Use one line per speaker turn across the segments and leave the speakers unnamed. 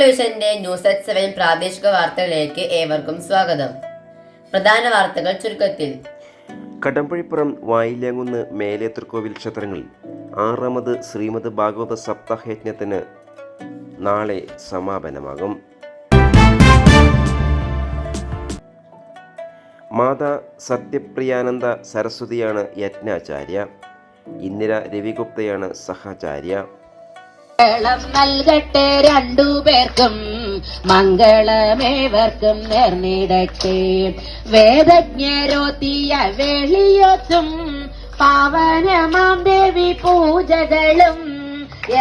വിഷന്റെ news at 7 പ്രാദേശിക വാർത്തകളിലേക്ക് ഏവർക്കും സ്വാഗതം. പ്രധാന വാർത്തകൾ ചുരുക്കത്തിൽ.
കടമ്പഴിപ്പുറം വായിലേങ്ങുന്ന് മേലേത്തൃക്കോവിൽ ക്ഷേത്രങ്ങളിൽ 6ാമത് ശ്രീമദ് ഭാഗവത സപ്താഹയജ്ഞത്തിന് നാളെ സമാപനമാകും. മാതാ സത്യപ്രിയാനന്ദ സരസ്വതിയാണ് യജ്ഞാചാര്യ. ഇന്ദിര രവിഗുപ്തയാണ് സഹാചാര്യ.
മംഗളം നൽകട്ടെ രണ്ടുപേർക്കും, മംഗളമേവർക്കും നേർന്നിടട്ടെ. വേദജ്ഞരോത്തിയ വെളിയൊത്തും പാവനമാം ദേവി പൂജകളും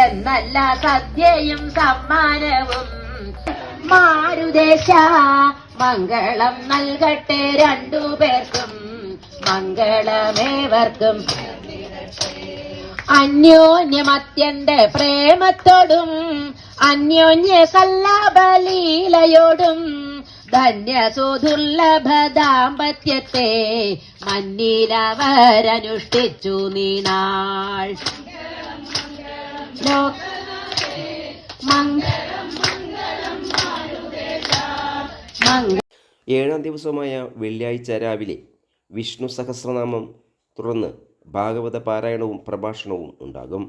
എന്നല്ല സദ്യയും സമ്മാനവും. മാരുദേശ മംഗളം നൽകട്ടെ രണ്ടുപേർക്കും, മംഗളമേവർക്കും. അന്യോന്യമത്യന്ത പ്രേമത്തോടും അന്യോന്യ സല്ലാപലീലയോടും ധന്യസുദുർലഭ ദാമ്പത്യത്തെ മന്നിലവരനുഷ്ഠിച്ചു നീനാൾ.
7ാം ദിവസമായ വെള്ളിയാഴ്ച രാവിലെ വിഷ്ണു സഹസ്രനാമം തുടർന്ന് ഭാഗവത പാരായണവും പ്രഭാഷണവും ഉണ്ടാകും.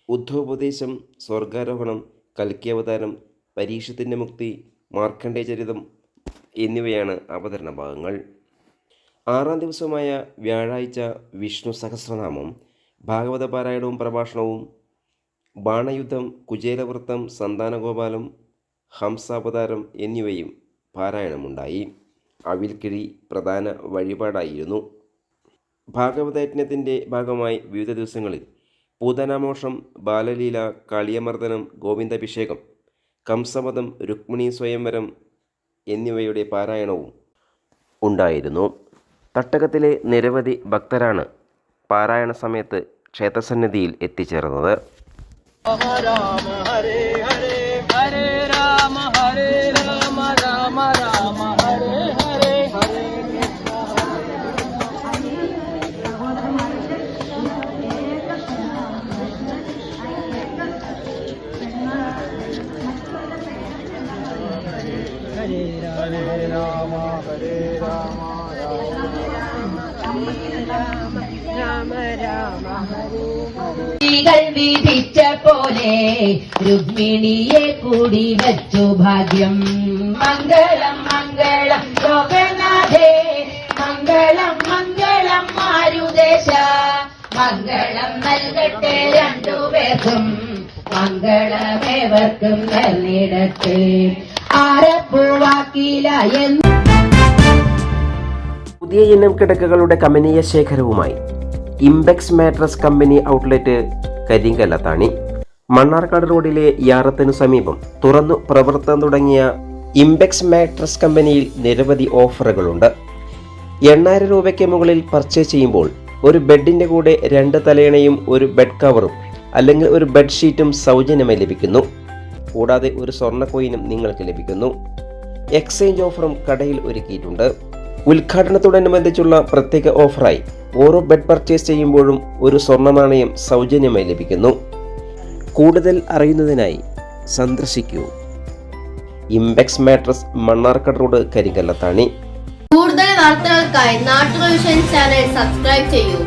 ഉദ്ധവോപദേശം, സ്വർഗാരോഹണം, കൽക്കിയവതാരം, പരീക്ഷത്തിൻ്റെ മുക്തി, മാർക്കണ്ഡേയചരിതം എന്നിവയാണ് അവതരണ ഭാഗങ്ങൾ. 6ാം ദിവസമായ വ്യാഴാഴ്ച വിഷ്ണു സഹസ്രനാമം, ഭാഗവത പാരായണവും പ്രഭാഷണവും, ബാണയുദ്ധം, കുചേലവൃത്തം, സന്താനഗോപാലം, ഹംസാവതാരം എന്നിവയും പാരായണമുണ്ടായി. അവിൽക്കിഴി പ്രധാന വഴിപാടായിരുന്നു. ഭാഗവതയജ്ഞത്തിൻ്റെ ഭാഗമായി വിവിധ ദിവസങ്ങളിൽ പൂതനാമോഷം, ബാലലീല, കാളിയമർദ്ദനം, ഗോവിന്ദാഭിഷേകം, കംസവധം, രുക്മിണി സ്വയംവരം എന്നിവയുടെ പാരായണവും ഉണ്ടായിരുന്നു. തട്ടകത്തിലെ നിരവധി ഭക്തരാണ് പാരായണ സമയത്ത് ക്ഷേത്രസന്നിധിയിൽ എത്തിച്ചേർന്നത്.
വിധിച്ച പോലെ രുക്മിണിയെ കൂടി വച്ചു ഭാഗ്യം. മംഗളം മംഗളം ലോകനാഥേ, മംഗളം മംഗളം മാരുദേശ. മംഗളം നൽകട്ടെ രണ്ടുപേർക്കും, മംഗളമേവർക്കും നേർന്നിടട്ടെ. ആരപ്പൂവാക്കില എന്ന്
പുതിയ ഇനം കിടക്കകളുടെ കമനീയ ശേഖരവുമായി Imbex mattress company outlet Karinkallathani. Mannarkkad റോഡിലെ യാറത്തിനു സമീപം തുറന്നു പ്രവർത്തനം തുടങ്ങിയ ഇംബെക്സ് മാട്രസ് കമ്പനിയിൽ നിരവധി ഓഫറുകളുണ്ട്. 8,000 രൂപയ്ക്ക് മുകളിൽ പർച്ചേസ് ചെയ്യുമ്പോൾ ഒരു ബെഡിൻ്റെ കൂടെ 2 തലയണയും ഒരു ബെഡ് കവറും അല്ലെങ്കിൽ ഒരു ബെഡ്ഷീറ്റും സൗജന്യമായി ലഭിക്കുന്നു. കൂടാതെ ഒരു സ്വർണ്ണ കോയിനും നിങ്ങൾക്ക് ലഭിക്കുന്നു. എക്സ്ചേഞ്ച് ഓഫറും കടയിൽ ഒരുക്കിയിട്ടുണ്ട്. ഉദ്ഘാടനത്തോടനുബന്ധിച്ചുള്ള പ്രത്യേക ഓഫറായി ഓരോ ബെഡ് പർച്ചേസ് ചെയ്യുമ്പോഴും ഒരു സ്വർണ്ണ നാണയം സൗജന്യമായി ലഭിക്കുന്നു. കൂടുതൽ അറിയുന്നതിനായി സന്ദർശിക്കൂ ഇംബെക്സ് മാട്രസ്, മണ്ണാർക്കാട് റോഡ്, കരിങ്കല്ലത്താണി.
കൂടുതൽ വാർത്തകൾക്കായി നാട്ടുവിഷൻ ചാനൽ സബ്സ്ക്രൈബ് ചെയ്യൂ.